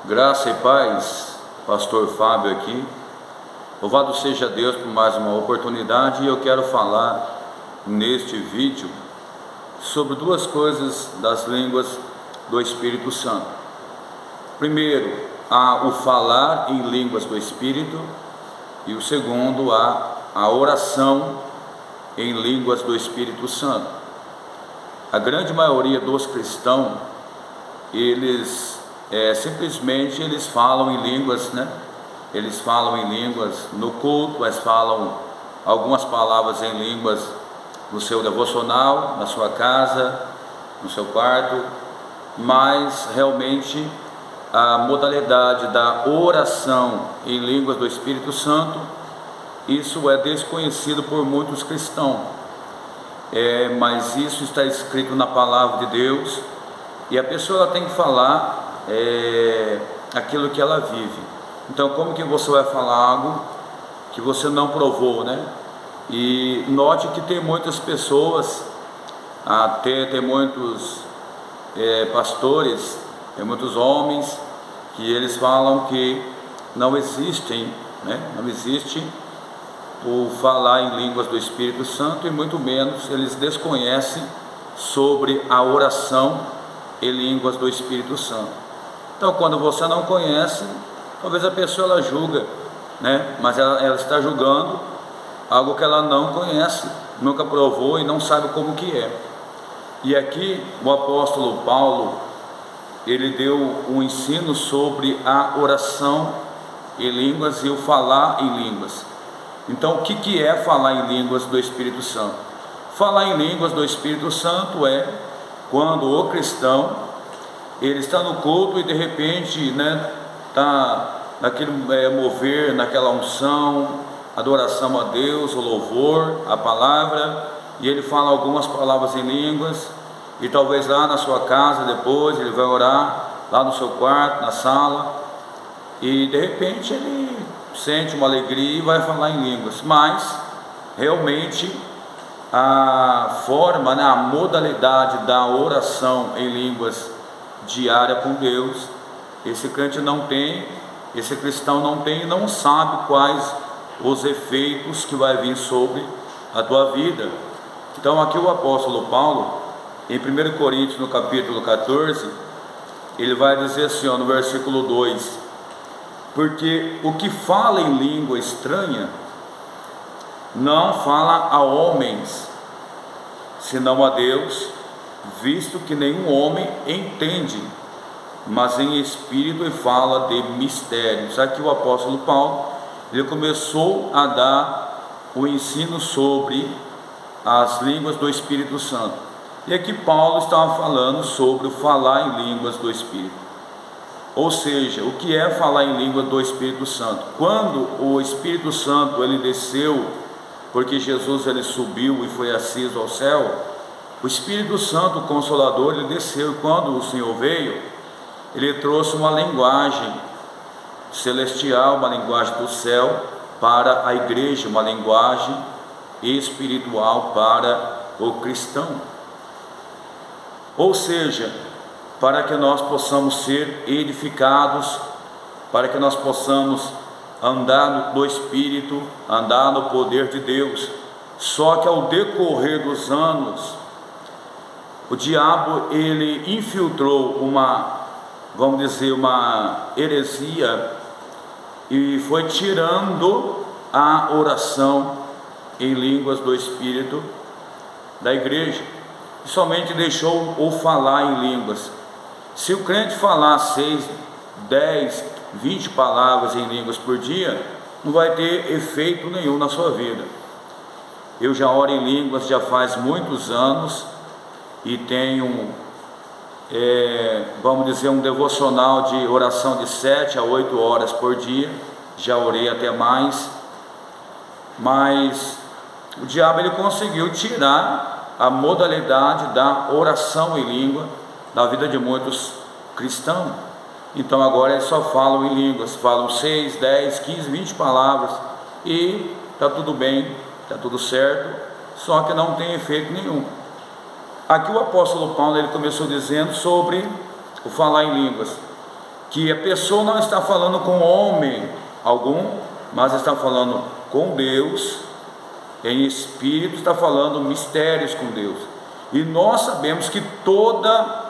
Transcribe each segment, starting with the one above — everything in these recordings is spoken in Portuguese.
Graça e paz, pastor Fábio aqui. Louvado seja Deus por mais uma oportunidade, e eu quero falar neste vídeo sobre duas coisas das línguas do Espírito Santo. Primeiro, o falar em línguas do Espírito, e o segundo, a oração em línguas do Espírito Santo. A grande maioria dos cristãos, eles simplesmente eles falam em línguas, né? Eles falam em línguas no culto, mas falam algumas palavras em línguas no seu devocional, na sua casa, no seu quarto, mas realmente a modalidade da oração em línguas do Espírito Santo, isso é desconhecido por muitos cristãos, mas isso está escrito na palavra de Deus, e a pessoa ela tem que falar aquilo que ela vive. Então, como que você vai falar algo que você não provou, né? E note que tem muitas pessoas, tem muitos pastores, tem muitos homens que eles falam que não existem, né? Não existe o falar em línguas do Espírito Santo, e muito menos eles desconhecem sobre a oração em línguas do Espírito Santo. Então, quando você não conhece, talvez a pessoa ela julga, né? Mas ela está julgando algo que ela não conhece, nunca provou e não sabe como que é. E aqui o apóstolo Paulo, ele deu um ensino sobre a oração em línguas e o falar em línguas. Então, o que é falar em línguas do Espírito Santo? Falar em línguas do Espírito Santo é quando o cristão ele está no culto e de repente, né, está naquele mover, naquela unção, adoração a Deus, o louvor, a palavra, e ele fala algumas palavras em línguas, e talvez lá na sua casa depois ele vai orar, lá no seu quarto, na sala, e de repente ele sente uma alegria e vai falar em línguas, mas realmente a forma, né, a modalidade da oração em línguas diária com Deus, esse crente não tem, esse cristão não tem e não sabe quais os efeitos que vai vir sobre a tua vida. Então aqui o apóstolo Paulo, em 1 Coríntios no capítulo 14, ele vai dizer assim, no versículo 2: porque o que fala em língua estranha não fala a homens, senão a Deus, visto que nenhum homem entende, mas em espírito e fala de mistérios. Aqui o apóstolo Paulo, ele começou a dar o ensino sobre as línguas do Espírito Santo, e aqui Paulo estava falando sobre o falar em línguas do Espírito, ou seja, o que é falar em língua do Espírito Santo? Quando o Espírito Santo ele desceu, porque Jesus ele subiu e foi ascenso ao céu, o Espírito Santo, o Consolador, ele desceu. Quando o Senhor veio, ele trouxe uma linguagem celestial, uma linguagem do céu para a igreja, uma linguagem espiritual para o cristão. Ou seja, para que nós possamos ser edificados, para que nós possamos andar no Espírito, andar no poder de Deus. Só que ao decorrer dos anos, o diabo ele infiltrou vamos dizer, uma heresia, e foi tirando a oração em línguas do Espírito da igreja, e somente deixou o falar em línguas. Se o crente falar 6, 10, 20 palavras em línguas por dia, não vai ter efeito nenhum na sua vida. Eu já oro em línguas já faz muitos anos, e tenho, vamos dizer, um devocional de oração de 7 a 8 horas por dia, já orei até mais, mas o diabo ele conseguiu tirar a modalidade da oração em língua da vida de muitos cristãos. Então agora eles só falam em línguas, falam 6, 10, 15, 20 palavras, e está tudo bem, está tudo certo, só que não tem efeito nenhum. Aqui o apóstolo Paulo ele começou dizendo sobre o falar em línguas. que a pessoa não está falando com homem algum, mas está falando com Deus, em espírito, está falando mistérios com Deus. E nós sabemos que toda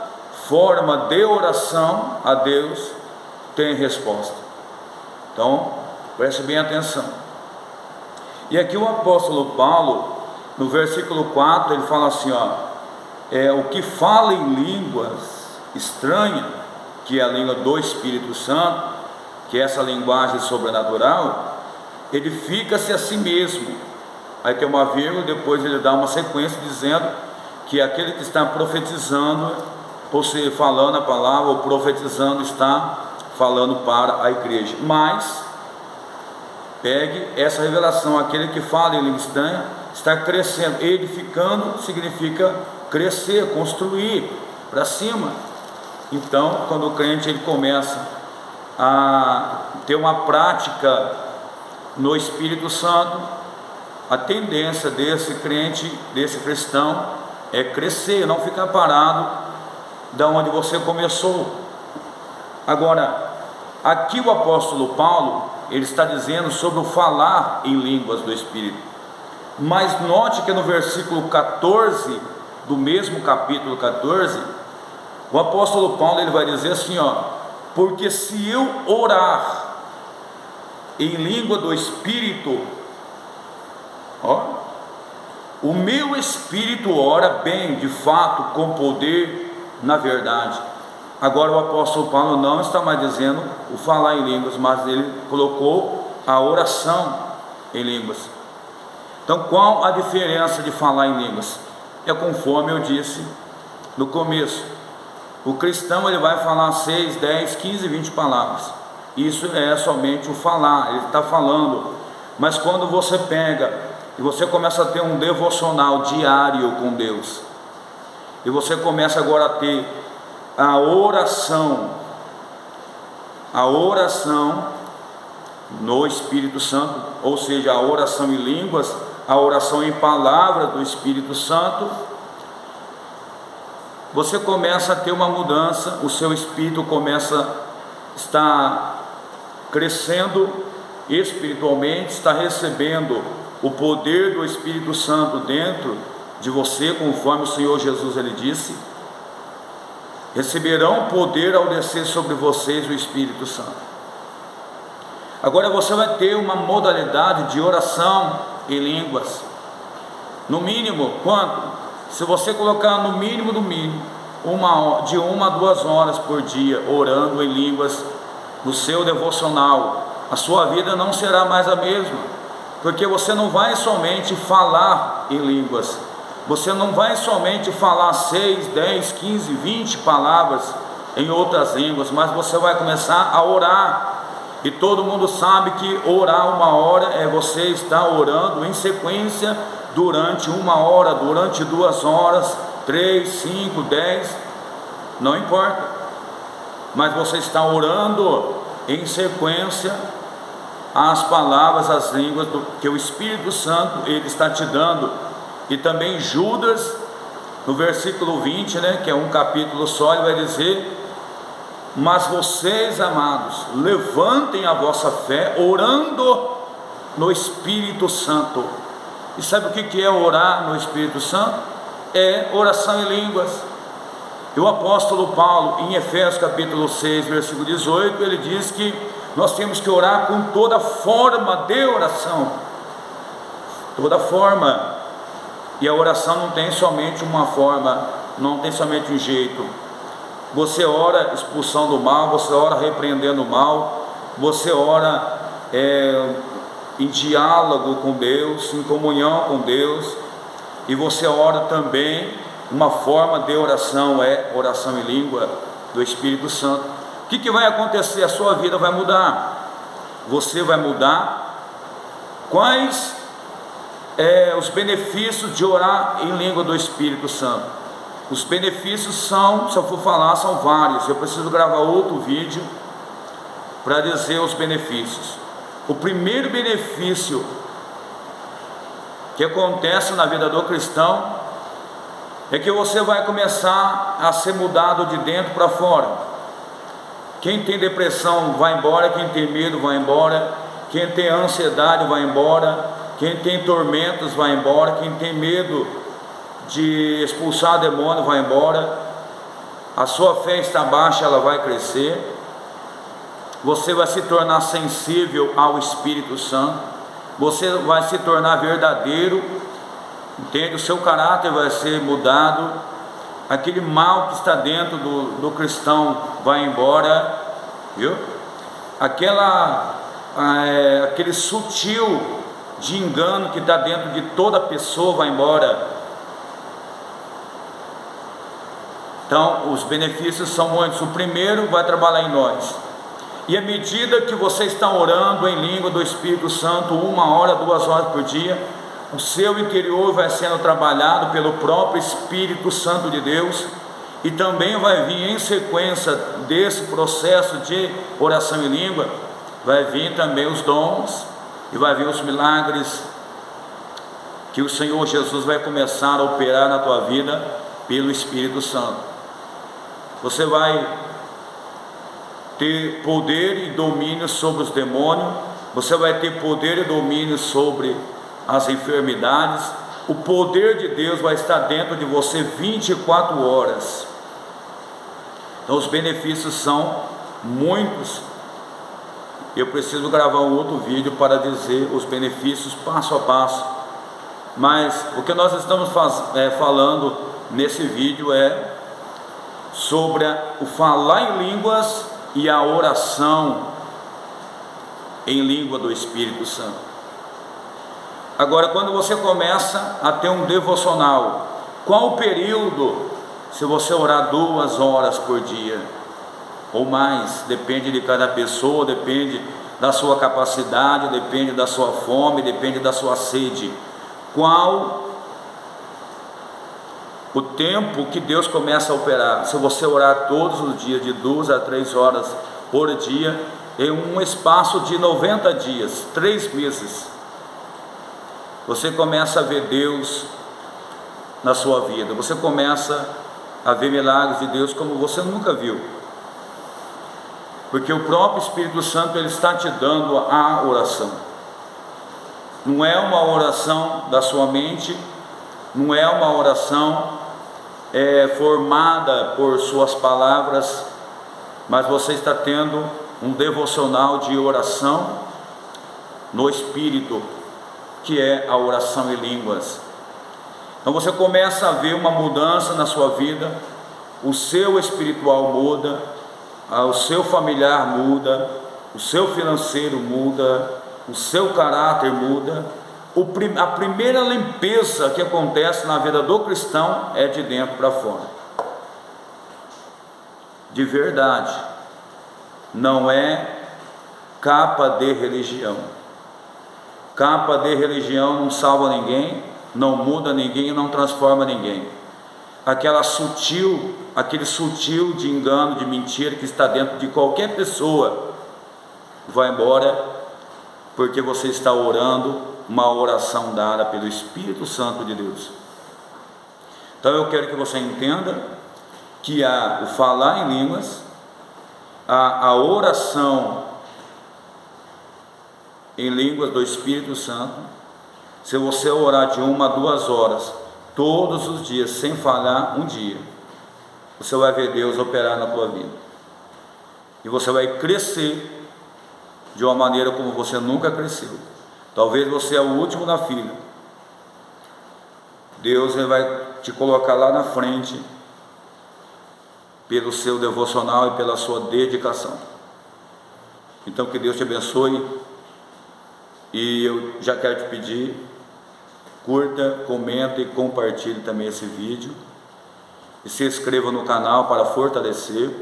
forma de oração a Deus tem resposta. Então, preste bem atenção. E aqui o apóstolo Paulo, no versículo 4, ele fala assim, o que fala em línguas estranhas, que é a língua do Espírito Santo, que é essa linguagem sobrenatural, edifica-se a si mesmo. Aí tem uma vírgula, depois ele dá uma sequência dizendo que aquele que está profetizando, ou seja, falando a palavra, ou profetizando, está falando para a igreja. Mas pegue essa revelação: aquele que fala em língua estranha está crescendo. Edificando significa crescer, construir para cima. Então, quando o crente ele começa a ter uma prática no Espírito Santo, a tendência desse crente, desse cristão, é crescer, não ficar parado da onde você começou. Agora, aqui o apóstolo Paulo, ele está dizendo sobre o falar em línguas do Espírito. Mas note que no versículo 14 do mesmo capítulo 14, o apóstolo Paulo ele vai dizer assim, porque se eu orar em língua do Espírito, o meu espírito ora bem, de fato, com poder, na verdade. Agora o apóstolo Paulo não está mais dizendo o falar em línguas, mas ele colocou a oração em línguas. Então, qual a diferença de falar em línguas? É conforme eu disse no começo. O cristão ele vai falar 6, 10, 15, 20 palavras. Isso é somente o falar, ele está falando. Mas quando você pega e você começa a ter um devocional diário com Deus, e você começa agora a ter a oração no Espírito Santo, ou seja, a oração em línguas, a oração em palavras do Espírito Santo, você começa a ter uma mudança, o seu espírito começa a estar crescendo espiritualmente, está recebendo o poder do Espírito Santo dentro de você, conforme o Senhor Jesus ele disse: receberão poder ao descer sobre vocês o Espírito Santo. Agora você vai ter uma modalidade de oração em línguas, no mínimo, quanto? Se você colocar no mínimo de 1 a 2 horas por dia orando em línguas no seu devocional, a sua vida não será mais a mesma, porque você não vai somente falar em línguas, você não vai somente falar 6, 10, 15, 20 palavras em outras línguas, mas você vai começar a orar. E todo mundo sabe que orar 1 hora é você estar orando em sequência durante 1 hora, durante 2 horas, 3, 5, 10, não importa, mas você está orando em sequência as palavras, as línguas que o Espírito Santo ele está te dando. E também Judas, no versículo 20, que é um capítulo só, ele vai dizer: mas vocês, amados, levantem a vossa fé orando no Espírito Santo. E sabe o que é orar no Espírito Santo? É oração em línguas. E o apóstolo Paulo, em Efésios capítulo 6, versículo 18, ele diz que nós temos que orar com toda forma de oração. Toda forma. E a oração não tem somente uma forma, não tem somente um jeito. Você ora expulsando o mal, você ora repreendendo o mal, você ora em diálogo com Deus, em comunhão com Deus, e você ora também. Uma forma de oração é oração em língua do Espírito Santo. O que vai acontecer? A sua vida vai mudar, você vai mudar. Quais os benefícios de orar em língua do Espírito Santo? Os benefícios são, se eu for falar, são vários. Eu preciso gravar outro vídeo para dizer os benefícios. O primeiro benefício que acontece na vida do cristão é que você vai começar a ser mudado de dentro para fora. O Quem tem depressão vai embora, quem tem medo vai embora, quem tem ansiedade vai embora, quem tem tormentos vai embora, quem tem medo de expulsar demônio vai embora. A sua fé está baixa, ela vai crescer. Você vai se tornar sensível ao Espírito Santo, você vai se tornar verdadeiro, entende? O seu caráter vai ser mudado, aquele mal que está dentro do cristão vai embora, viu? Aquele sutil de engano que está dentro de toda pessoa vai embora. Então, os benefícios são muitos. O primeiro vai trabalhar em nós. E à medida que você está orando em língua do Espírito Santo, 1 hora, 2 horas por dia, o seu interior vai sendo trabalhado pelo próprio Espírito Santo de Deus, e também vai vir em sequência desse processo de oração em língua, vai vir também os dons, e vai vir os milagres, que o Senhor Jesus vai começar a operar na tua vida pelo Espírito Santo. Você vai ter poder e domínio sobre os demônios, você vai ter poder e domínio sobre as enfermidades. O poder de Deus vai estar dentro de você 24 horas. Então os benefícios são muitos. Eu preciso gravar um outro vídeo para dizer os benefícios passo a passo, mas o que nós estamos falando nesse vídeo é sobre o falar em línguas e a oração em língua do Espírito Santo. Agora, quando você começa a ter um devocional, qual o período? Se você orar 2 horas por dia ou mais, depende de cada pessoa, depende da sua capacidade, depende da sua fome, depende da sua sede. Qual o tempo que Deus começa a operar? Se você orar todos os dias de 2 a 3 horas por dia, em um espaço de 90 dias, 3 meses, você começa a ver Deus na sua vida, você começa a ver milagres de Deus como você nunca viu, porque o próprio Espírito Santo, ele está te dando a oração. Não é uma oração da sua mente, não é uma oração formada por suas palavras, mas você está tendo um devocional de oração no Espírito, que é a oração em línguas. Então você começa a ver uma mudança na sua vida, o seu espiritual muda, o seu familiar muda, o seu financeiro muda, o seu caráter muda. A primeira limpeza que acontece na vida do cristão é de dentro para fora, de verdade, não é capa de religião. Capa de religião não salva ninguém, não muda ninguém, não transforma ninguém. Aquele sutil de engano, de mentira que está dentro de qualquer pessoa vai embora, porque você está orando uma oração dada pelo Espírito Santo de Deus. Então eu quero que você entenda que o falar em línguas, a oração em línguas do Espírito Santo, se você orar de 1 a 2 horas todos os dias, sem falhar um dia, você vai ver Deus operar na tua vida, e você vai crescer de uma maneira como você nunca cresceu. Talvez você é o último na fila, Deus vai te colocar lá na frente, pelo seu devocional e pela sua dedicação. Então que Deus te abençoe. E eu já quero te pedir, curta, comenta e compartilhe também esse vídeo, e se inscreva no canal para fortalecer,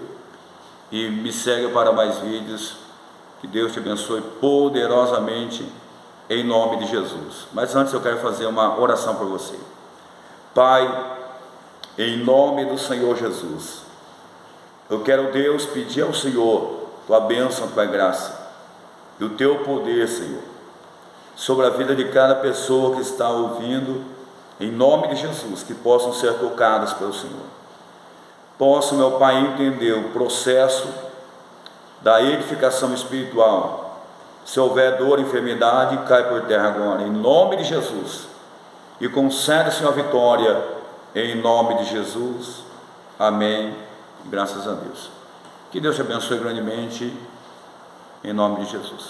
e me segue para mais vídeos. Que Deus te abençoe poderosamente, em nome de Jesus. Mas antes eu quero fazer uma oração por você. Pai, em nome do Senhor Jesus, eu quero, Deus, pedir ao Senhor tua bênção, tua graça e o teu poder, Senhor, sobre a vida de cada pessoa que está ouvindo, em nome de Jesus, que possam ser tocadas pelo Senhor. Posso, meu Pai, entender o processo da edificação espiritual. Se houver dor, enfermidade, cai por terra agora, em nome de Jesus. E concede, Senhor, a vitória, em nome de Jesus. Amém. Graças a Deus. Que Deus te abençoe grandemente, em nome de Jesus.